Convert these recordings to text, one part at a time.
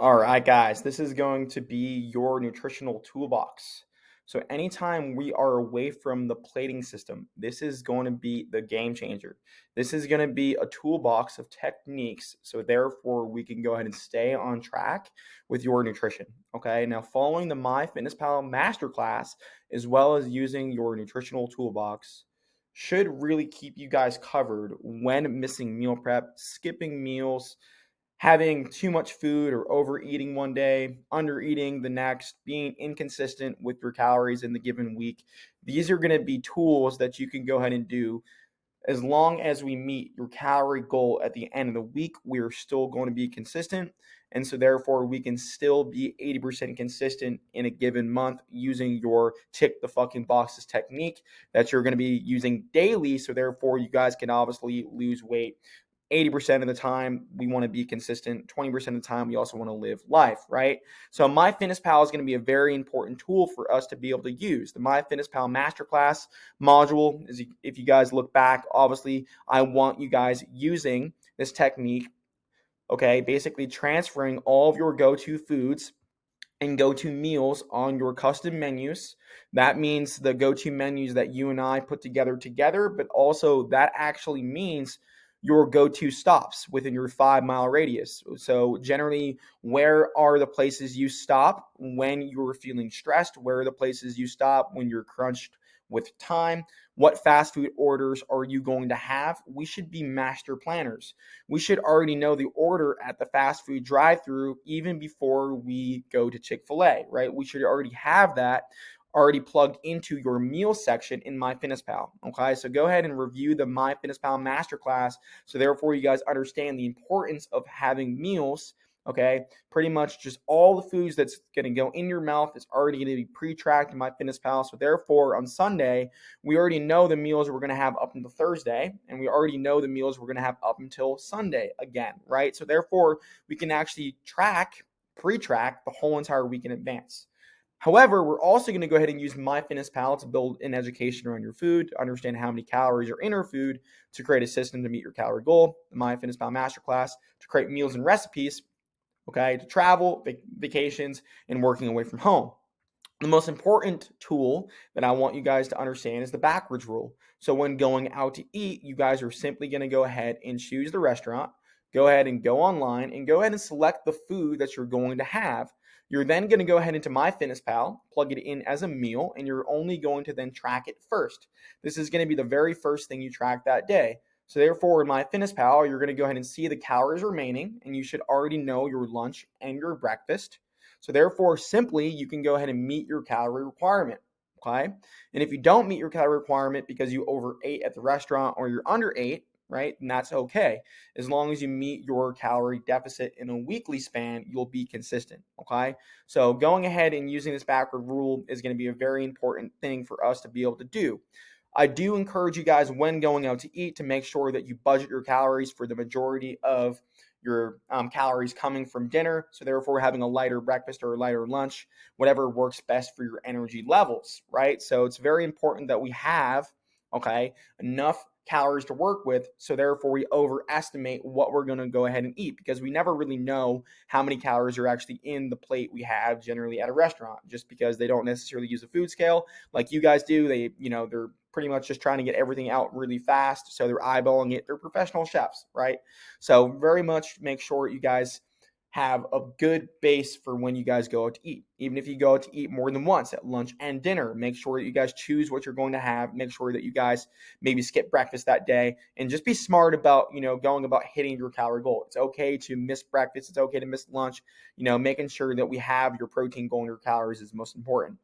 All right, guys, this is going to be your nutritional toolbox. So, anytime we are away from the plating system, this is going to be the game changer. This is going to be a toolbox of techniques. So, therefore, we can go ahead and stay on track with your nutrition. Okay, now following the MyFitnessPal masterclass, as well as using your nutritional toolbox, should really keep you guys covered when missing meal prep, skipping meals, having too much food or overeating one day, undereating the next, being inconsistent with your calories in the given week. These are going to be tools that you can go ahead and do. As long as we meet your calorie goal at the end of the week, we're still going to be consistent. And so, therefore, we can still be 80% consistent in a given month using your tick the fucking boxes technique that you're going to be using daily. So, therefore, you guys can obviously lose weight 80% of the time. We want to be consistent. 20% of the time, we also want to live life, right? So MyFitnessPal is going to be a very important tool for us to be able to use. The MyFitnessPal Masterclass module is, if you guys look back, obviously, I want you guys using this technique, okay? Basically transferring all of your go-to foods and go-to meals on your custom menus. That means the go-to menus that you and I put together, but also that actually means your go-to stops within your 5 mile radius. So generally, where are the places you stop when you're feeling stressed? Where are the places you stop when you're crunched with time? What fast food orders are you going to have? We should be master planners. We should already know the order at the fast food drive-through even before we go to Chick-fil-A, right? We should already have that already plugged into your meal section in MyFitnessPal. Okay, so go ahead and review the MyFitnessPal masterclass. So therefore, you guys understand the importance of having meals. Okay, pretty much just all the foods that's going to go in your mouth is already going to be pre-tracked in MyFitnessPal. So therefore, on Sunday, we already know the meals we're going to have up until Thursday, and we already know the meals we're going to have up until Sunday again, right? So therefore, we can actually pre-track the whole entire week in advance. However, we're also going to go ahead and use MyFitnessPal to build an education around your food, to understand how many calories are in your food, to create a system to meet your calorie goal, the MyFitnessPal Masterclass, to create meals and recipes, okay, to travel, vacations, and working away from home. The most important tool that I want you guys to understand is the backwards rule. So when going out to eat, you guys are simply going to go ahead and choose the restaurant, go ahead and go online, and go ahead and select the food that you're going to have. You're then going to go ahead into MyFitnessPal, plug it in as a meal, and you're only going to then track it first. This is going to be the very first thing you track that day. So therefore, in MyFitnessPal, you're going to go ahead and see the calories remaining, and you should already know your lunch and your breakfast. So therefore, simply, you can go ahead and meet your calorie requirement, okay? And if you don't meet your calorie requirement because you overate at the restaurant or you're underate, right, then that's okay. As long as you meet your calorie deficit in a weekly span, you'll be consistent, okay? So going ahead and using this backward rule is going to be a very important thing for us to be able to do. I do encourage you guys, when going out to eat, to make sure that you budget your calories for the majority of your calories coming from dinner. So therefore, having a lighter breakfast or a lighter lunch, whatever works best for your energy levels, right? So it's very important that we have, okay, enough calories to work with. So therefore, we overestimate what we're going to go ahead and eat, because we never really know how many calories are actually in the plate we have generally at a restaurant, just because they don't necessarily use a food scale like you guys do. They're pretty much just trying to get everything out really fast. So they're eyeballing it. They're professional chefs, right? So very much make sure you guys have a good base for when you guys go out to eat. Even if you go out to eat more than once at lunch and dinner, make sure that you guys choose what you're going to have. Make sure that you guys maybe skip breakfast that day, and just be smart about, going about hitting your calorie goal. It's okay to miss breakfast. It's okay to miss lunch. Making sure that we have your protein going to your calories is most important.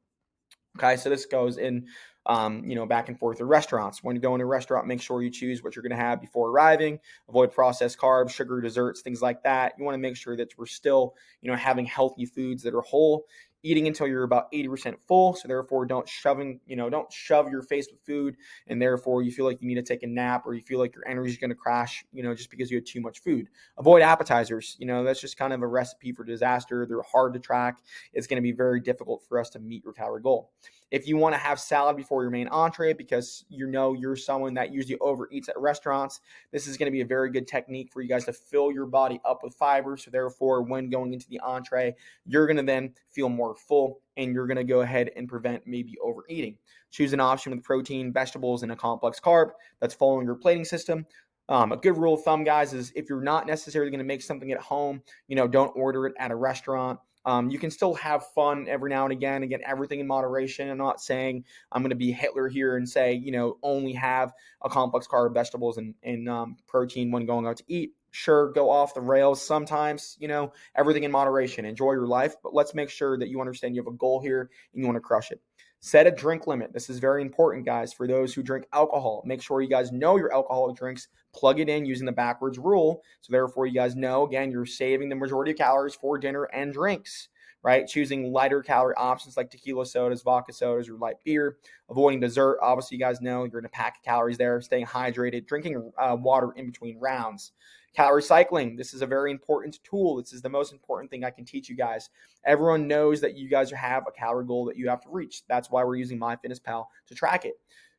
Okay, so this goes in, back and forth at restaurants. When you go in a restaurant, make sure you choose what you're going to have before arriving. Avoid processed carbs, sugar, desserts, things like that. You want to make sure that we're still, having healthy foods that are whole. eating until you're about 80% full. So therefore, don't shove your face with food, and therefore you feel like you need to take a nap, or you feel like your energy is going to crash, just because you had too much food. Avoid appetizers. That's just kind of a recipe for disaster. They're hard to track. It's going to be very difficult for us to meet your calorie goal. If you want to have salad before your main entree because you're someone that usually overeats at restaurants, this is going to be a very good technique for you guys to fill your body up with fiber. So therefore, when going into the entree, you're going to then feel more full, and you're going to go ahead and prevent maybe overeating. Choose an option with protein, vegetables, and a complex carb that's following your plating system. A good rule of thumb, guys, is if you're not necessarily going to make something at home, don't order it at a restaurant. You can still have fun every now and again. Again, everything in moderation. I'm not saying I'm going to be Hitler here and say, only have a complex carb, vegetables, and protein when going out to eat. Sure, go off the rails sometimes, everything in moderation. Enjoy your life, but let's make sure that you understand you have a goal here and you want to crush it. Set a drink limit. This is very important, guys, for those who drink alcohol. Make sure you guys know your alcoholic drinks. Plug it in using the backwards rule. So therefore, you guys know, again, you're saving the majority of calories for dinner and drinks, right? Choosing lighter calorie options like tequila sodas, vodka sodas, or light beer. Avoiding dessert. Obviously, you guys know you're going to pack calories there. Staying hydrated. Drinking water in between rounds. Calorie cycling. This is a very important tool. This is the most important thing I can teach you guys. Everyone knows that you guys have a calorie goal that you have to reach. That's why we're using MyFitnessPal to track it.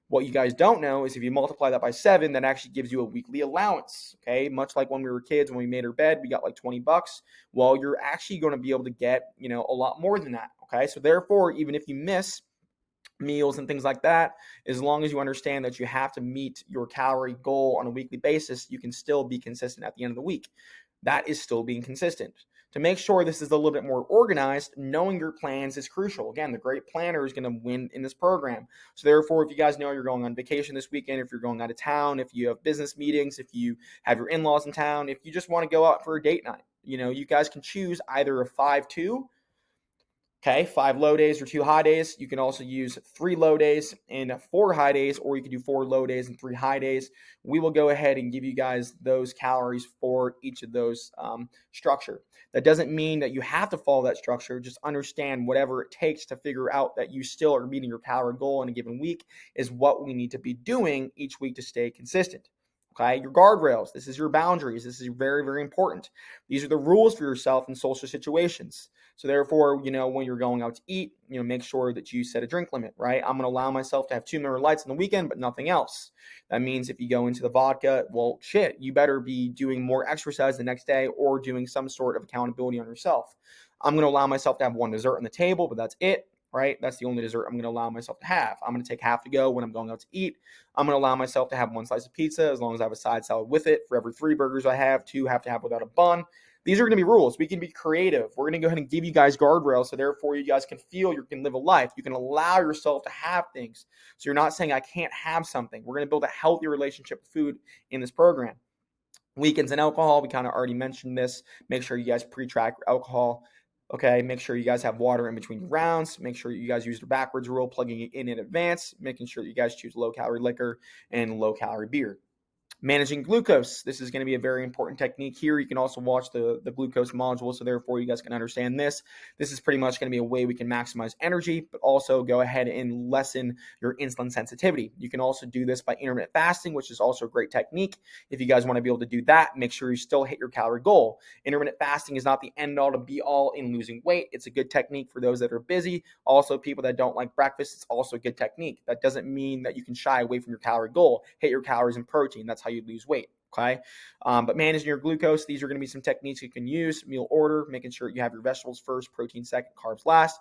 What you guys don't know is if you multiply that by 7, that actually gives you a weekly allowance, okay? Much like when we were kids, when we made our bed, we got like $20. Well, you're actually going to be able to get, a lot more than that, okay? So therefore, even if you miss meals and things like that, as long as you understand that you have to meet your calorie goal on a weekly basis, you can still be consistent at the end of the week. That is still being consistent. To make sure this is a little bit more organized, knowing your plans is crucial. Again, the great planner is going to win in this program. So therefore, if you guys know you're going on vacation this weekend, if you're going out of town, if you have business meetings, if you have your in-laws in town, if you just want to go out for a date night, you guys can choose either a 5-2, okay, 5 low days or 2 high days. You can also use 3 low days and 4 high days, or you can do 4 low days and 3 high days. We will go ahead and give you guys those calories for each of those structure. That doesn't mean that you have to follow that structure. Just understand whatever it takes to figure out that you still are meeting your calorie goal in a given week is what we need to be doing each week to stay consistent. Okay, your guardrails. This is your boundaries. This is very, very important. These are the rules for yourself in social situations. So therefore, when you're going out to eat, make sure that you set a drink limit, right? I'm going to allow myself to have 2 Miller Lights on the weekend, but nothing else. That means if you go into the vodka, well, shit, you better be doing more exercise the next day or doing some sort of accountability on yourself. I'm going to allow myself to have 1 dessert on the table, but that's it, right? That's the only dessert I'm going to allow myself to have. I'm going to take half to go when I'm going out to eat. I'm going to allow myself to have 1 slice of pizza as long as I have a side salad with it. For every 3 burgers I have, 2 have to have without a bun. These are going to be rules. We can be creative. We're going to go ahead and give you guys guardrails so therefore you guys can feel you can live a life. You can allow yourself to have things. So you're not saying I can't have something. We're going to build a healthy relationship with food in this program. Weekends and alcohol, we kind of already mentioned this. Make sure you guys pre-track your alcohol. Okay, make sure you guys have water in between your rounds. Make sure you guys use the backwards rule, plugging it in advance, making sure you guys choose low-calorie liquor and low-calorie beer. Managing glucose. This is going to be a very important technique here. You can also watch the glucose module, so therefore you guys can understand this. This is pretty much going to be a way we can maximize energy, but also go ahead and lessen your insulin sensitivity. You can also do this by intermittent fasting, which is also a great technique. If you guys want to be able to do that, make sure you still hit your calorie goal. Intermittent fasting is not the end all to be all in losing weight. It's a good technique for those that are busy. Also, people that don't like breakfast, it's also a good technique. That doesn't mean that you can shy away from your calorie goal. Hit your calories and protein. That's how you lose weight. Okay. But managing your glucose, these are going to be some techniques you can use. Meal order, making sure you have your vegetables first, protein second, carbs last.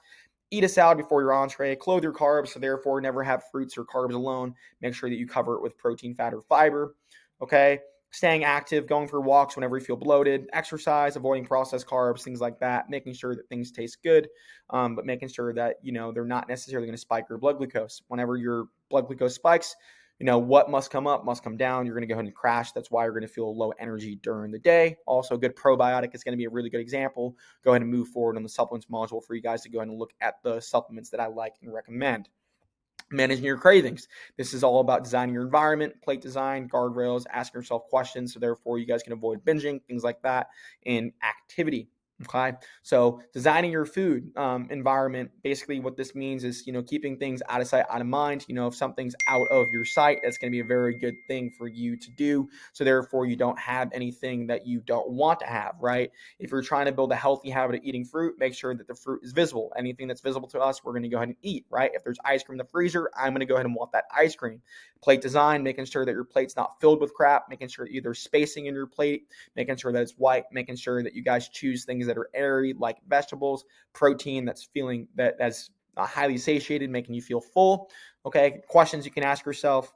Eat a salad before your entree. Clothe your carbs, so therefore never have fruits or carbs alone. Make sure that you cover it with protein, fat, or fiber. Okay. Staying active, going for walks whenever you feel bloated, exercise, avoiding processed carbs, things like that, making sure that things taste good, but making sure that, they're not necessarily going to spike your blood glucose. Whenever your blood glucose spikes, what must come up must come down. You're going to go ahead and crash. That's why you're going to feel low energy during the day. Also, a good probiotic is going to be a really good example. Go ahead and move forward on the supplements module for you guys to go ahead and look at the supplements that I like and recommend. Managing your cravings. This is all about designing your environment, plate design, guardrails, asking yourself questions. So therefore, you guys can avoid binging, things like that, and activity. Okay, so designing your food environment, basically what this means is, keeping things out of sight, out of mind. If something's out of your sight, that's going to be a very good thing for you to do. So therefore, you don't have anything that you don't want to have, right? If you're trying to build a healthy habit of eating fruit, make sure that the fruit is visible. Anything that's visible to us, we're going to go ahead and eat, right? If there's ice cream in the freezer, I'm going to go ahead and want that ice cream. Plate design, making sure that your plate's not filled with crap, making sure either spacing in your plate, making sure that it's white, making sure that you guys choose things that are airy, like vegetables, protein that's feeling that's highly satiated, making you feel full. Okay, questions you can ask yourself.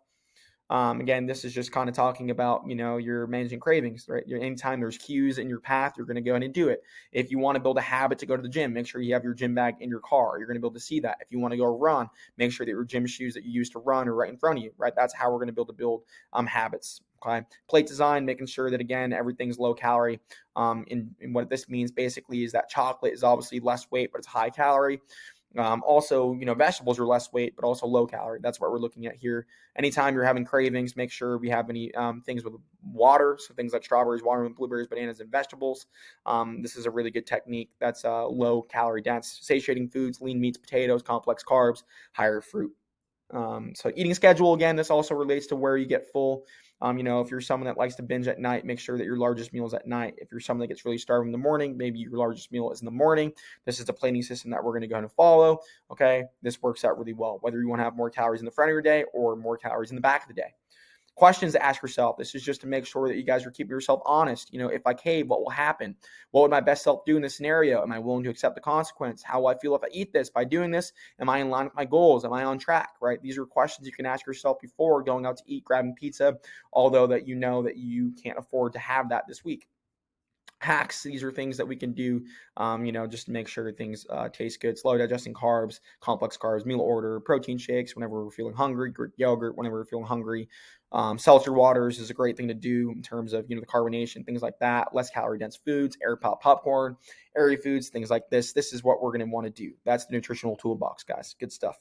Again, this is just kind of talking about, you're managing cravings, right? Anytime there's cues in your path, you're going to go ahead and do it. If you want to build a habit to go to the gym, make sure you have your gym bag in your car. You're going to be able to see that. If you want to go run, make sure that your gym shoes that you use to run are right in front of you, right? That's how we're going to be able to build habits. Okay. Plate design, making sure that, again, everything's low calorie. And what this means basically is that chocolate is obviously less weight, but it's high calorie. Also, vegetables are less weight, but also low calorie. That's what we're looking at here. Anytime you're having cravings, make sure we have any things with water. So things like strawberries, watermelon, blueberries, bananas, and vegetables. This is a really good technique. That's low calorie dense. Satiating foods, lean meats, potatoes, complex carbs, higher fruit. So eating schedule, again, this also relates to where you get full. If you're someone that likes to binge at night, make sure that your largest meal is at night. If you're someone that gets really starving in the morning, maybe your largest meal is in the morning. This is the plating system that we're going to go ahead and follow. Okay, this works out really well, whether you want to have more calories in the front of your day or more calories in the back of the day. Questions to ask yourself. This is just to make sure that you guys are keeping yourself honest. If I cave, what will happen? What would my best self do in this scenario? Am I willing to accept the consequence? How will I feel if I eat this? By doing this, am I in line with my goals? Am I on track, right? These are questions you can ask yourself before going out to eat, grabbing pizza, although that that you can't afford to have that this week. Hacks, these are things that we can do, just to make sure things taste good. Slow digesting carbs, complex carbs, meal order, protein shakes whenever we're feeling hungry, Greek yogurt whenever we're feeling hungry. Seltzer waters is a great thing to do in terms of, the carbonation, things like that. Less calorie dense foods, air pop popcorn, airy foods, things like this. This is what we're going to want to do. That's the nutritional toolbox, guys. Good stuff.